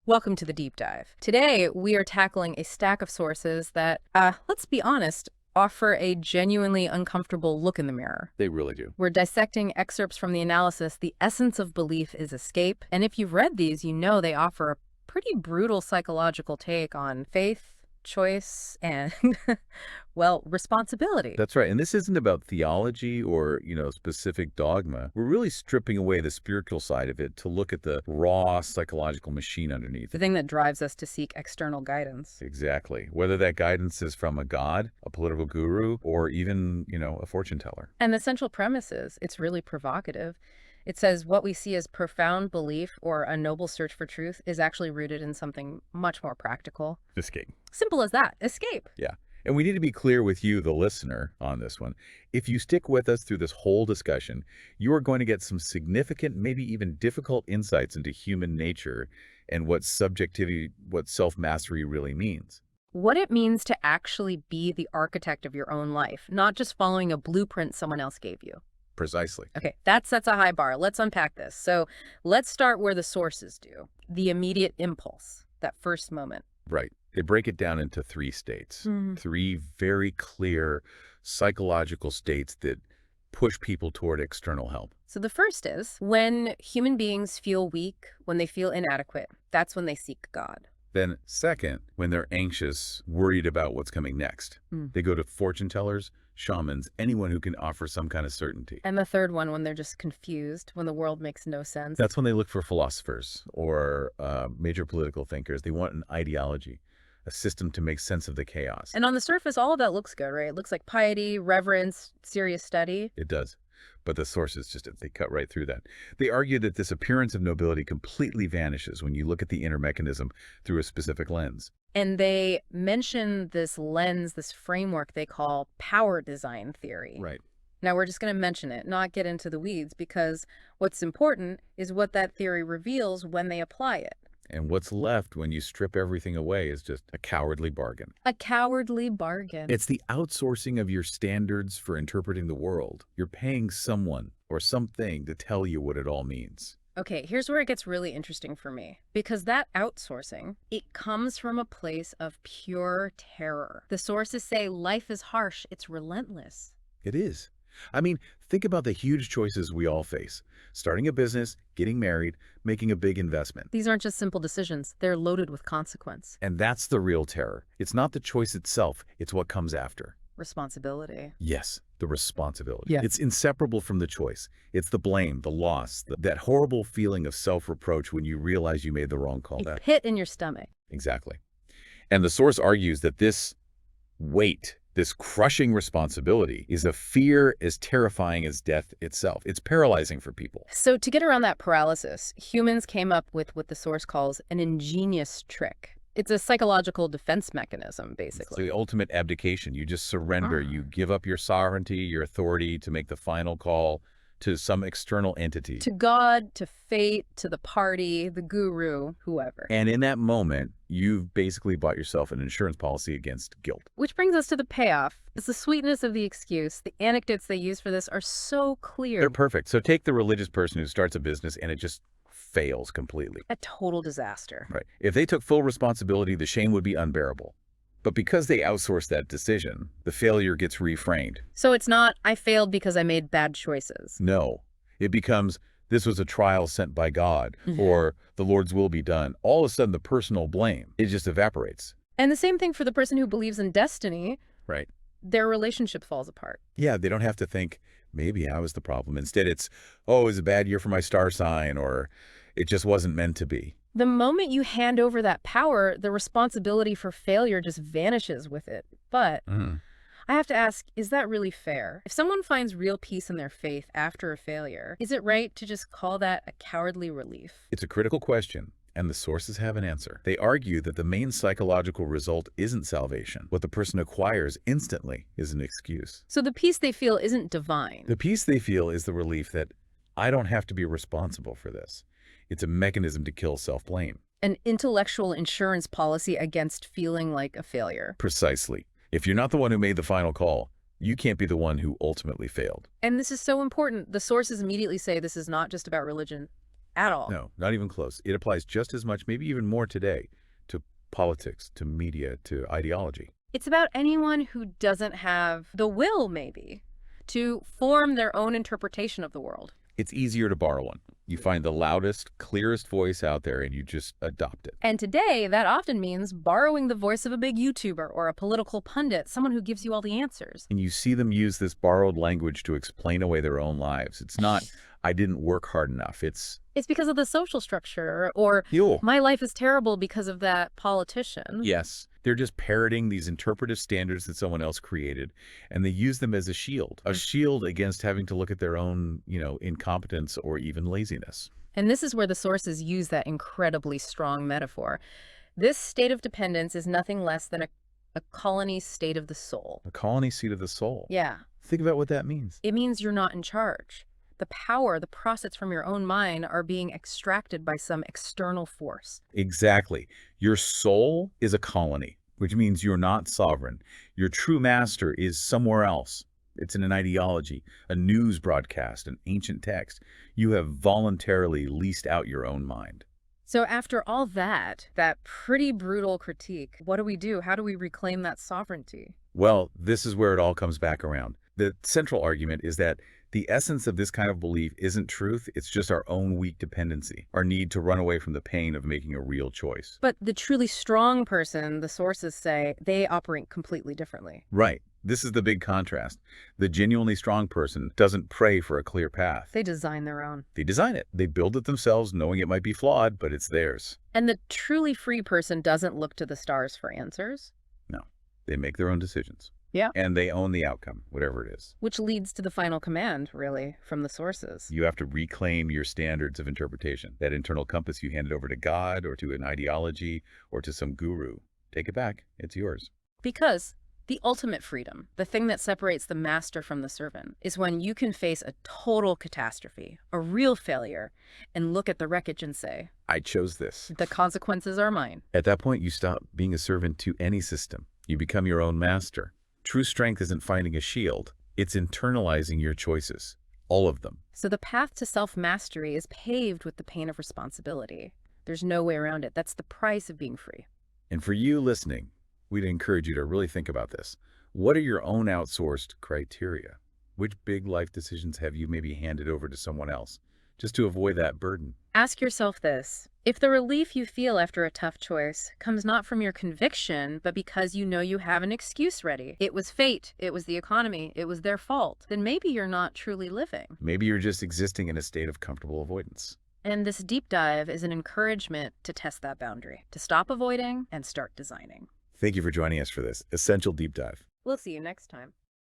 Welcome to the deep dive. Today, we are tackling a stack of sources that, let's be honest, offer a genuinely uncomfortable look in the mirror. They really do. We're dissecting excerpts from the analysis, The Essence of Belief is Escape. And if you've read these, you know they offer a pretty brutal psychological take on faith, choice, and, well, responsibility. That's right. And this isn't about theology or, specific dogma. We're really stripping away the spiritual side of it to look at the raw psychological machine underneath. The thing that drives us to seek external guidance. Exactly. Whether that guidance is from a god, a political guru, or even, a fortune teller. And the central premise is, it's really provocative. It says what we see as profound belief or a noble search for truth is actually rooted in something much more practical. Escape. Simple as that. Escape. Yeah. And we need to be clear with you, the listener, on this one. If you stick with us through this whole discussion, you are going to get some significant, maybe even difficult insights into human nature and what subjectivity, what self-mastery really means. What it means to actually be the architect of your own life, not just following a blueprint someone else gave you. Precisely. Okay, that sets a high bar. Let's unpack this. So let's start where the sources do. The immediate impulse, that first moment. Right. They break it down into three states, three very clear psychological states that push people toward external help. So the first is when human beings feel weak, when they feel inadequate, that's when they seek God. Then second, when they're anxious, worried about what's coming next, they go to fortune tellers, shamans, anyone who can offer some kind of certainty. And the third one, when they're just confused, when the world makes no sense. That's when they look for philosophers or major political thinkers. They want an ideology, a system to make sense of the chaos. And on the surface, all of that looks good, right? It looks like piety, reverence, serious study. It does. But the sources they cut right through that. They argue that this appearance of nobility completely vanishes when you look at the inner mechanism through a specific lens. And they mention this lens, this framework they call power design theory. Right. Now, we're just going to mention it, not get into the weeds, because what's important is what that theory reveals when they apply it. And what's left when you strip everything away is just a cowardly bargain. A cowardly bargain. It's the outsourcing of your standards for interpreting the world. You're paying someone or something to tell you what it all means. Okay, here's where it gets really interesting for me. Because that outsourcing, it comes from a place of pure terror. The sources say life is harsh, it's relentless. It is. I mean, think about the huge choices we all face. Starting a business, getting married, making a big investment. These aren't just simple decisions. They're loaded with consequence. And that's the real terror. It's not the choice itself. It's what comes after. Responsibility. Yes, the responsibility. Yeah. It's inseparable from the choice. It's the blame, the loss, that horrible feeling of self-reproach when you realize you made the wrong call. A pit in your stomach. Exactly. And the source argues that this weight, this crushing responsibility, is a fear as terrifying as death itself. It's paralyzing for people. So to get around that paralysis, humans came up with what the source calls an ingenious trick. It's a psychological defense mechanism, basically. It's the ultimate abdication. You just surrender. You give up your sovereignty, your authority to make the final call to some external entity. To God, to fate, to the party, the guru, whoever. And in that moment, you've basically bought yourself an insurance policy against guilt. Which brings us to the payoff. It's the sweetness of the excuse. The anecdotes they use for this are so clear. They're perfect. So take the religious person who starts a business and it just fails completely. A total disaster. Right. If they took full responsibility, the shame would be unbearable. But because they outsource that decision, the failure gets reframed. So it's not, I failed because I made bad choices. No. It becomes, this was a trial sent by God, or the Lord's will be done. All of a sudden, the personal blame, it just evaporates. And the same thing for the person who believes in destiny. Right. Their relationship falls apart. Yeah, they don't have to think, maybe I was the problem. Instead, it's, oh, it was a bad year for my star sign, or it just wasn't meant to be. The moment you hand over that power, the responsibility for failure just vanishes with it. But I have to ask, is that really fair? If someone finds real peace in their faith after a failure, is it right to just call that a cowardly relief? It's a critical question, and the sources have an answer. They argue that the main psychological result isn't salvation. What the person acquires instantly is an excuse. So the peace they feel isn't divine. The peace they feel is the relief that I don't have to be responsible for this. It's a mechanism to kill self-blame. An intellectual insurance policy against feeling like a failure. Precisely. If you're not the one who made the final call, you can't be the one who ultimately failed. And this is so important. The sources immediately say this is not just about religion at all. No, not even close. It applies just as much, maybe even more today, to politics, to media, to ideology. It's about anyone who doesn't have the will, maybe, to form their own interpretation of the world. It's easier to borrow one. You find the loudest, clearest voice out there and you just adopt it. And today, that often means borrowing the voice of a big YouTuber or a political pundit, someone who gives you all the answers. And you see them use this borrowed language to explain away their own lives. It's not, I didn't work hard enough. It's because of the social structure, or yo. my life is terrible because of that politician. Yes. They're just parroting these interpretive standards that someone else created, and they use them as a shield against having to look at their own, incompetence or even laziness. And this is where the sources use that incredibly strong metaphor. This state of dependence is nothing less than a colony state of the soul. A colony seat of the soul. Yeah. Think about what that means. It means you're not in charge. The power, the process from your own mind are being extracted by some external force. Exactly. Your soul is a colony, which means you're not sovereign. Your true master is somewhere else. It's in an ideology, a news broadcast, an ancient text. You have voluntarily leased out your own mind. So after all that pretty brutal critique, what do we do? How do we reclaim that sovereignty? Well, this is where it all comes back around. The central argument is that the essence of this kind of belief isn't truth, it's just our own weak dependency, our need to run away from the pain of making a real choice. But the truly strong person, the sources say, they operate completely differently. Right. This is the big contrast. The genuinely strong person doesn't pray for a clear path. They design their own. They design it. They build it themselves, knowing it might be flawed, but it's theirs. And the truly free person doesn't look to the stars for answers. No. They make their own decisions. Yeah. And they own the outcome, whatever it is. Which leads to the final command, really, from the sources. You have to reclaim your standards of interpretation, that internal compass you handed over to God or to an ideology or to some guru. Take it back. It's yours. Because the ultimate freedom, the thing that separates the master from the servant, is when you can face a total catastrophe, a real failure, and look at the wreckage and say, I chose this. the consequences are mine. At that point, you stop being a servant to any system. You become your own master. True strength isn't finding a shield. It's internalizing your choices. All of them. So the path to self-mastery is paved with the pain of responsibility. There's no way around it. That's the price of being free. And for you listening, we'd encourage you to really think about this. What are your own outsourced criteria? Which big life decisions have you maybe handed over to someone else, just to avoid that burden? Ask yourself this. If the relief you feel after a tough choice comes not from your conviction, but because you know you have an excuse ready, it was fate, it was the economy, it was their fault, then maybe you're not truly living. Maybe you're just existing in a state of comfortable avoidance. And this deep dive is an encouragement to test that boundary, to stop avoiding and start designing. Thank you for joining us for this essential deep dive. We'll see you next time.